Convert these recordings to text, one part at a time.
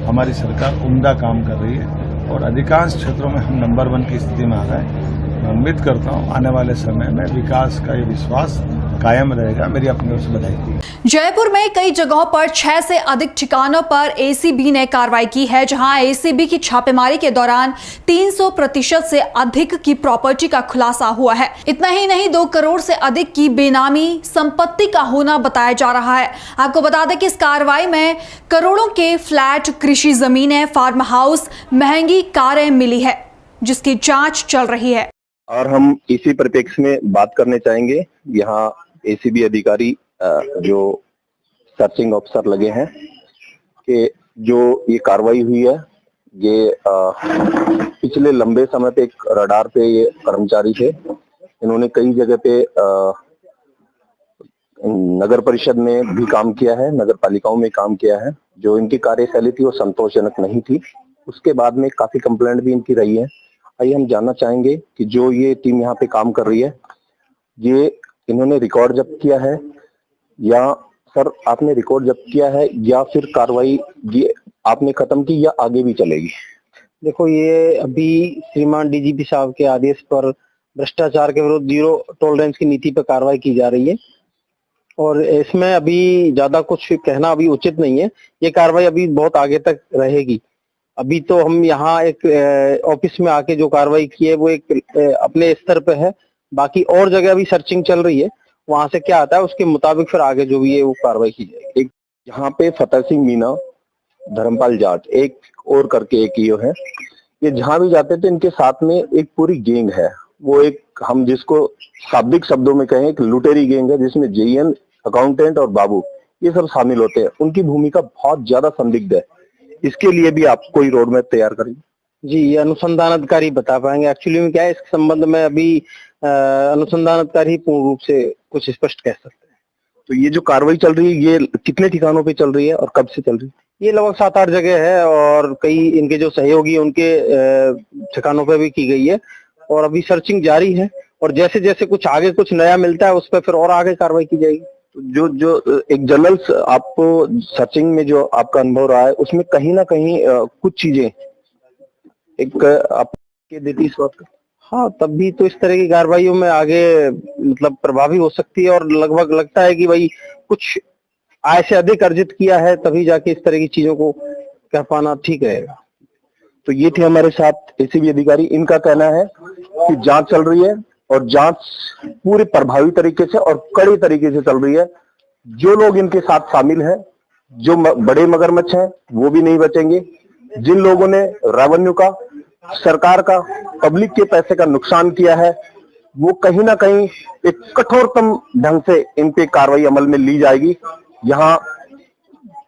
हमारी सरकार उम्दा काम कर रही है और अधिकांश क्षेत्रों में हम नंबर 1 की स्थिति में आ गए। मैं उम्मीद करता हूँ आने वाले समय में विकास का ये विश्वास कायम रहेगा। मेरी अपनी ओर से बधाई। जयपुर में कई जगहों पर 6 से अधिक ठिकानों पर एसीबी ने कार्रवाई की है, जहां एसीबी की छापेमारी के दौरान 300% से अधिक की प्रॉपर्टी का खुलासा हुआ है। इतना ही नहीं, 2 करोड़ से अधिक की बेनामी संपत्ति का होना बताया जा रहा है। आपको बता दें कि इस कार्रवाई में करोड़ों के फ्लैट, कृषि जमीनें, फार्म हाउस, महंगी कारें मिली है, जिसकी जांच चल रही है। और हम इसी परिप्रेक्ष्य में बात करने चाहेंगे, यहाँ एसीबी अधिकारी जो सर्चिंग ऑफिसर लगे हैं कि जो ये कार्रवाई हुई है, ये पिछले लंबे समय पे एक रडार पे ये कर्मचारी थे। इन्होंने कई जगह पे नगर परिषद में भी काम किया है, नगर पालिकाओं में काम किया है। जो इनकी कार्यशैली थी वो संतोषजनक नहीं थी। उसके बाद में काफी कंप्लेंट भी इनकी रही है। आइए हम जानना चाहेंगे कि जो ये टीम यहाँ पे काम कर रही है, ये इन्होंने रिकॉर्ड जब्त किया है या सर आपने रिकॉर्ड जब्त किया है या फिर कार्रवाई ये आपने खत्म की या आगे भी चलेगी? देखो, ये अभी श्रीमान डीजीपी साहब के आदेश पर भ्रष्टाचार के विरुद्ध 0 टॉलरेंस की नीति पर कार्रवाई की जा रही है और इसमें अभी ज्यादा कुछ कहना अभी उचित नहीं है। ये कार्रवाई अभी बहुत आगे तक रहेगी। अभी तो हम यहाँ एक ऑफिस में आके जो कार्रवाई की है वो एक अपने स्तर पे है। बाकी और जगह अभी सर्चिंग चल रही है, वहां से क्या आता है उसके मुताबिक फिर आगे जो भी है वो कार्रवाई की जाएगी। एक यहाँ पे फतेह सिंह मीना, धर्मपाल जाट, एक और करके एक ये है। ये जहां भी जाते थे इनके साथ में एक पूरी गैंग है। वो एक हम जिसको शाब्दिक शब्दों में कहें एक लुटेरी गैंग है, जिसमें जेईएन, अकाउंटेंट और बाबू ये सब शामिल होते हैं। उनकी भूमिका बहुत ज्यादा संदिग्ध है। इसके लिए भी आप कोई रोड मैप तैयार करेंगे? जी, ये अनुसंधान अधिकारी बता पाएंगे। एक्चुअली में क्या है, इस संबंध में अभी अनुसंधान अधिकारी पूर्ण रूप से कुछ स्पष्ट कह सकते हैं। तो ये जो कार्रवाई चल रही है ये कितने ठिकानों पे चल रही है और कब से चल रही है? ये लगभग 7-8 जगह है और कई इनके जो सहयोगी उनके ठिकानों पे भी की गई है और अभी सर्चिंग जारी है और जैसे जैसे कुछ आगे कुछ नया मिलता है उस पर फिर और आगे कार्रवाई की जाएगी। जो एक जनरल आपको सर्चिंग में जो आपका अनुभव रहा है उसमें कहीं ना कहीं कुछ चीजें एक आपके देती इस वक्त? हाँ, तब भी तो इस तरह की कार्रवाइयों में आगे मतलब प्रभावी हो सकती है और लगभग लगता है कि भाई कुछ आय से अधिक अर्जित किया है तभी जाके इस तरह की चीजों को कह पाना ठीक रहेगा। तो ये थे हमारे साथ एसीबी अधिकारी। इनका कहना है कि जांच चल रही है और जांच पूरे प्रभावी तरीके से और कड़े तरीके से चल रही है। जो लोग इनके साथ शामिल हैं, जो बड़े मगरमच्छ हैं, वो भी नहीं बचेंगे। जिन लोगों ने रेवेन्यू का, सरकार का, पब्लिक के पैसे का नुकसान किया है, वो कहीं ना कहीं एक कठोरतम ढंग से इन पे कार्रवाई अमल में ली जाएगी। यहाँ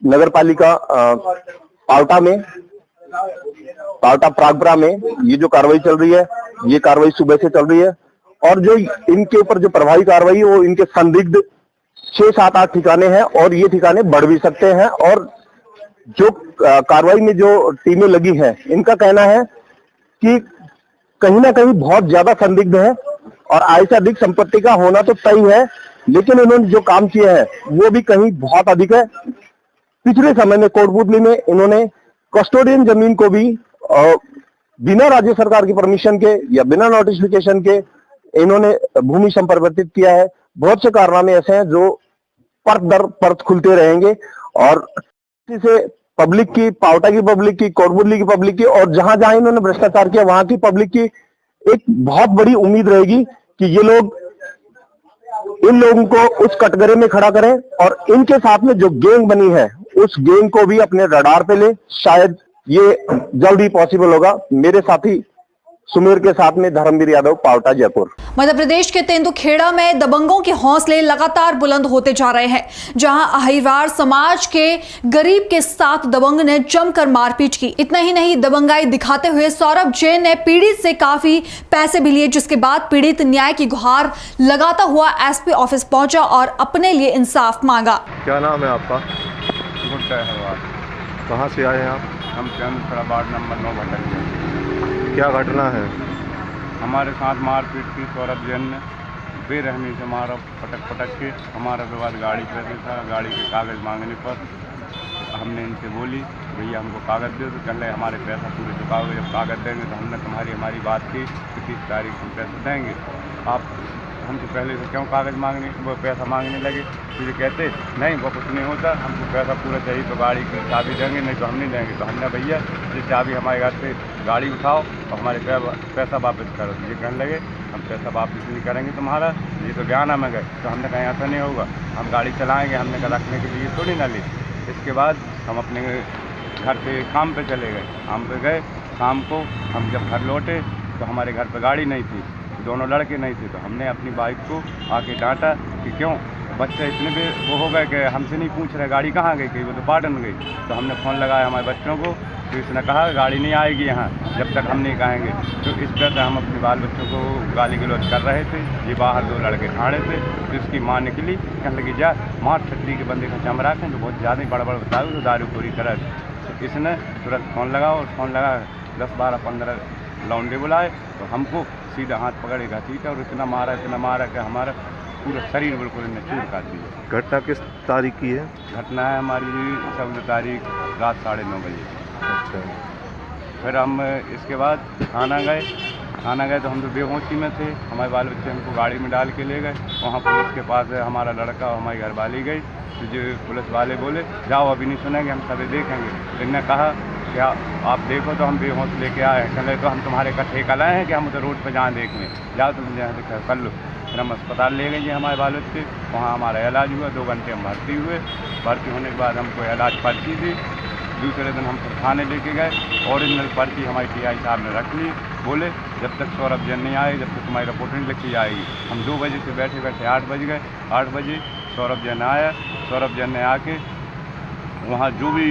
नगर पालिका पावटा प्रागपुरा में ये जो कार्रवाई चल रही है, ये कार्रवाई सुबह से चल रही है और जो इनके ऊपर जो प्रभावी कार्रवाई है वो इनके संदिग्ध 6, 7, 8 ठिकाने हैं और ये ठिकाने बढ़ भी सकते हैं। और जो कार्रवाई में जो टीमें लगी हैं, इनका कहना है कि कहीं ना कहीं बहुत ज्यादा संदिग्ध है और आय से अधिक संपत्ति का होना तो तय है, लेकिन इन्होंने जो काम किया है वो भी कहीं बहुत अधिक है। पिछले समय में कोटपुतली में इन्होंने कस्टोडियन जमीन को भी बिना राज्य सरकार की परमिशन के या बिना नोटिफिकेशन के इन्होंने भूमि संपरिवर्तित किया है। बहुत से कारनामे ऐसे हैं जो परत दर परत खुलते रहेंगे और से पब्लिक की, पावटा की पब्लिक की, कोटपुतली की पब्लिक की और जहां जहां इन्होंने भ्रष्टाचार किया वहां की पब्लिक की एक बहुत बड़ी उम्मीद रहेगी कि ये लोग इन लोगों को उस कटघरे में खड़ा करें और इनके साथ में जो गैंग बनी है उस गैंग को भी अपने रडार पे ले। शायद ये जल्द ही पॉसिबल होगा। मेरे साथी सुमेर के साथ में धर्मवीर यादव, पावटा, जयपुर। मध्य प्रदेश के तेंदुखेड़ा में दबंगों के हौसले लगातार बुलंद होते जा रहे हैं, जहां अहिरवार समाज के गरीब के साथ दबंग ने जमकर मारपीट की। इतना ही नहीं, दबंगाई दिखाते हुए सौरभ जैन ने पीड़ित से काफी पैसे भी लिए, जिसके बाद पीड़ित न्याय की गुहार लगाता हुआ एसपी ऑफिस पहुंचा और अपने लिए इंसाफ मांगा। क्या नाम है आपका? कहाँ से आए हैं आप? हम तेंदुखेड़ा वार्ड नंबर 9 भटक। क्या घटना है? हमारे साथ मारपीट की सौरभ जैन ने बेरहमी से मारा, पटक के। हमारा विवाद गाड़ी पर था। गाड़ी के कागज मांगने पर हमने इनसे बोली भैया हमको कागज़ दे, तो कहने लगे हमारे पैसा पूरे चुकाओगे, जब कागज़ देंगे तो हमने हमारी बात की कि 30 तारीख को पैसे देंगे। आप हमसे पहले से क्यों कागज़ मांगने वो पैसा मांगने लगे? फिर कहते नहीं वो कुछ नहीं होता, हमको पैसा पूरा चाहिए तो गाड़ी की चाबी देंगे, नहीं तो हम नहीं देंगे। तो हमने भैया ये चाबी हमारे घर से गाड़ी उठाओ और हमारे पैसा वापस करो। ये कहने लगे हम पैसा वापस नहीं करेंगे तुम्हारा, ये तो बयाना में गए। तो हमने कहा ऐसा नहीं होगा, हम गाड़ी चलाएँगे, हमने कहा रखने के लिए थोड़ी ना ली। इसके बाद हम अपने घर से काम पे चले गए। काम पे गए, शाम को हम जब घर लौटे तो हमारे घर पे गाड़ी नहीं थी, दोनों लड़के नहीं थे। तो हमने अपनी बाइक को आके डांटा कि क्यों बच्चे इतने भी वो हो गए कि हमसे नहीं पूछ रहे गाड़ी कहाँ गई, कहीं वो तो पाटन गई। तो हमने फ़ोन लगाया हमारे बच्चों को, तो इसने कहा गाड़ी नहीं आएगी यहाँ जब तक हम नहीं कहेंगे। तो इस तरह से हम अपने बाल बच्चों को गाली गलौज कर रहे थे। ये बाहर 2 लड़के खड़े थे, तो इसकी माँ निकली, कहने लगी जा मार छतरी के बंदे का चमड़ा के, तो बहुत ज़्यादा बड़ा बताओ तो दारू पूरी तरह। तो इसने तुरंत फ़ोन लगा और फ़ोन लगा 10, 12, 15 लौंडे बुलाए, तो हमको सीधा हाथ पकड़े घसीटा और इतना मारा कि हमारा पूरा शरीर बिल्कुल ने चूर काट दिया। घटना किस तारीख की है? घटना है हमारी 14 तारीख रात 9:30 बजे। अच्छा। फिर हम इसके बाद थाना गए तो हम तो बेहोशी में थे। हमारे बाल बच्चे हमको गाड़ी में डाल के ले गए। वहाँ पुलिस के पास हमारा लड़का और हमारी घरवाली गई, तो जो पुलिस वाले बोले जाओ अभी नहीं सुनेंगे, हम सभी देखेंगे। इन्होंने कहा क्या आप देखो, तो हम बेहोश लेके आए। कहले तो हम तुम्हारे इकट्ठे कल आए हैं कि हम उधर रोड पर जहाँ देखने जाओ, तुम जहाँ देखा कर लो। फिर हम अस्पताल ले गए हमारे बाल बच्चे, वहाँ हमारा इलाज हुआ। 2 घंटे हम भर्ती हुए। भर्ती होने के बाद हमको इलाज पर्ची दी। दूसरे दिन हम थाने लेके गए, ओरिजिनल पर्ची हमारी PI साहब ने रख ली। बोले जब तक सौरभ जैन नहीं आए, जब तक तुम्हारी रिपोर्ट नहीं लिखी जाएगी। हम 2 बजे से बैठे 8 बज गए। 8 बजे सौरभ जैन आया। सौरभ जैन ने आके वहाँ जो भी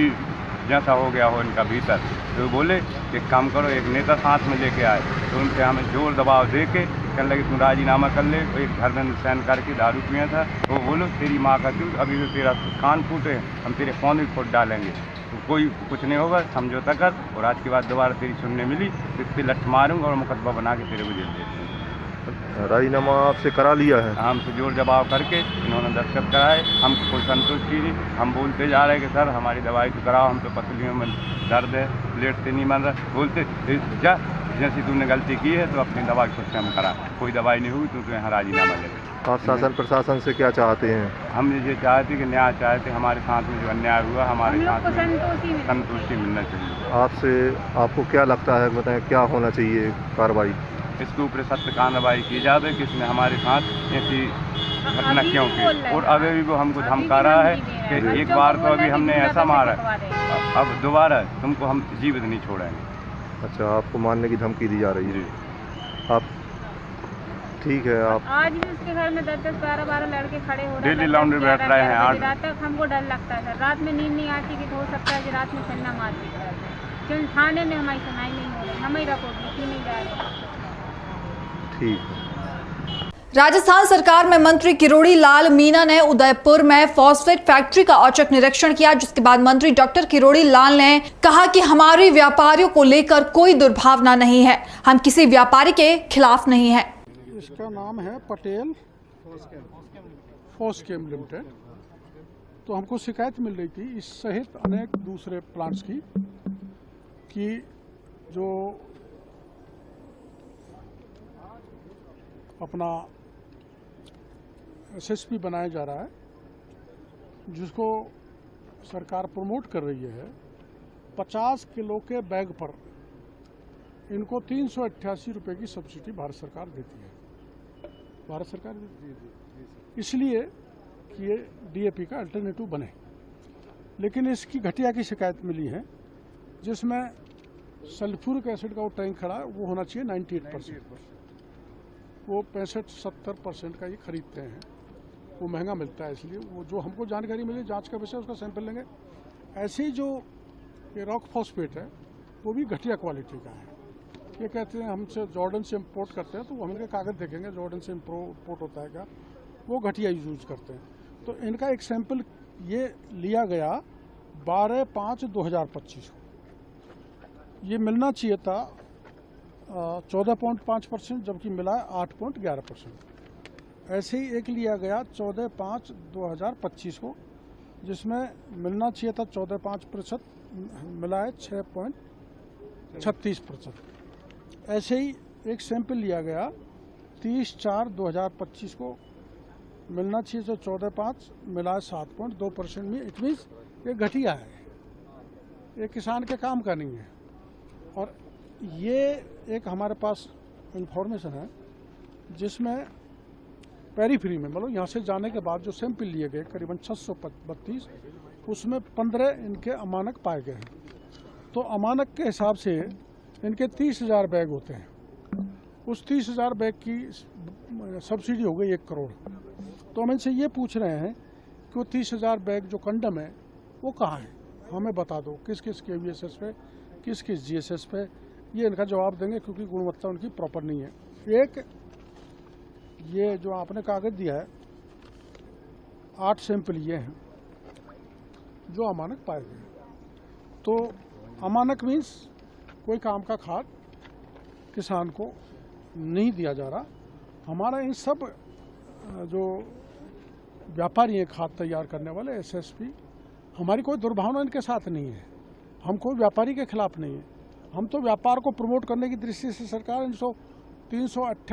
जैसा हो गया हो इनका भीतर, तो बोले एक काम करो, एक नेता साथ में लेके आए। तो उनसे हमें जोर दबाव दे के कहने लगे तुम राजीनामा कर ले। एक घर में सैन करके दारू पिया था, तो बोलो तेरी माँ का तू अभी तो तेरा कान फूटे, हम तेरे फोन भी फूट डालेंगे, तो कोई कुछ नहीं होगा, समझौता कर। और आज के बाद दोबारा तेरी सुनने मिली तो इस पर लठ मारूंगा और मुकदमा बना के तेरे को जेल दे दूँगा। राजीनामा आपसे करा लिया है? हमसे जोर दबाव करके इन्होंने दस्तखत कराए। हमको कोई संतुष्टि नहीं। हम बोलते जा रहे हैं कि सर हमारी दवाई तो कराओ, हम तो पसलियों में दर्द है, प्लेट से नहीं मन रहा। बोलते जा जैसी तूने गलती की है तो अपनी दवाई खुद से हम करा, कोई दवाई नहीं हुई तो यहाँ राजीनामा ले। आप शासन प्रशासन से क्या चाहते हैं? हम ये चाहते कि न्याय चाहते, हमारे साथ में जो अन्याय हुआ हमारे साथ में संतुष्टि मिलना चाहिए। आपसे आपको क्या लगता है, बताएं क्या होना चाहिए कार्रवाई? इसके ऊपर सख्त कार्रवाई की जाए कि इसने हमारे साथ ऐसी घटना क्यों की। और अभी भी वो हमको धमका रहा है कि एक बार तो अभी हमने ऐसा मारा, अब दोबारा तुमको हम जीवित नहीं छोड़ेंगे। अच्छा, आपको मारने की धमकी दी जा रही है? आप ठीक है। आप आज भी उसके घर में 10-10, 12-12 लड़के खड़े हो रहे हैं, डेली लॉन्ड्री बैठ रहे हैं। 8 रात तक हमको डर लगता है। रात में नींद नहीं आती कि हो सकता है कि रात में फिर ना मार दी जाए, क्योंकि थाने में हमारी सुनाई नहीं हो रही, हमें रिपोर्ट लिखी नहीं जा रही। ठीक। राजस्थान सरकार में मंत्री किरोड़ी लाल मीणा ने उदयपुर में फॉस्फेट फैक्ट्री का औचक निरीक्षण किया, जिसके बाद मंत्री डॉक्टर किरोड़ी लाल ने कहा कि हमारे व्यापारियों को लेकर कोई दुर्भावना नहीं है, हम किसी व्यापारी के खिलाफ नहीं है। इसका नाम है पटेल फोस्केम लिमिटेड। तो हमको शिकायत मिल रही थी इस सहित अनेक दूसरे प्लांट्स की कि जो अपना SSP बनाया जा रहा है, जिसको सरकार प्रमोट कर रही है, 50 किलो के बैग पर इनको 388 रुपये की सब्सिडी भारत सरकार देती है। भारत सरकार देती है इसलिए कि ये DAP का अल्टरनेटिव बने। लेकिन इसकी घटिया की शिकायत मिली है, जिसमें सल्फ्यूरिक एसिड का वो टैंक खड़ा है, वो होना चाहिए 98%। वो 65-70% का ये खरीदते हैं, वो महंगा मिलता है। इसलिए वो जो हमको जानकारी मिली, जांच का विषय, उसका सैंपल लेंगे। ऐसे ही जो ये रॉक फॉस्फेट है वो भी घटिया क्वालिटी का है। ये कहते हैं हमसे जॉर्डन से इम्पोर्ट करते हैं, तो वो हम इनके कागज देखेंगे जॉर्डन से इम्पोर्ट होता है क्या, वो घटिया यूज करते हैं। तो इनका एक सैंपल ये लिया गया 12/5/2025 को। ये मिलना चाहिए था 14.5%, जबकि मिला 8.11%। ऐसे ही एक लिया गया 14/5/2025 को, जिसमें मिलना चाहिए था 14.5%, मिला है 6.36%। ऐसे ही एक सैंपल लिया गया 30/4/2025 को, मिलना चाहिए तो 14.5, मिला है 7.2% में। इट मीन्स ये घटिया है, ये किसान के काम का नहीं है। और ये एक हमारे पास इंफॉर्मेशन है जिसमें पेरीफ्री में, मतलब यहाँ से जाने के बाद जो सैंपल लिए गए करीबन 632, उसमें 15 इनके अमानक पाए गए हैं। तो अमानक के हिसाब से इनके 30,000 बैग होते हैं। उस 30,000 बैग की सब्सिडी हो गई 1 करोड़। तो हम इनसे ये पूछ रहे हैं कि वो 30,000 बैग जो कंडम है वो कहाँ है, हमें बता दो, किस किस KVSS पे, किस किस GSS पे, ये इनका जवाब देंगे क्योंकि गुणवत्ता उनकी प्रॉपर नहीं है। एक ये जो आपने कागज दिया है 8 सैंपल ये हैं जो अमानक पाए गए। तो अमानक मीन्स कोई काम का खाद किसान को नहीं दिया जा रहा। हमारा इन सब जो व्यापारी हैं खाद तैयार करने वाले SSP, हमारी कोई दुर्भावना इनके साथ नहीं है, हम कोई व्यापारी के खिलाफ नहीं है। हम तो व्यापार को प्रमोट करने की दृष्टि से सरकार 388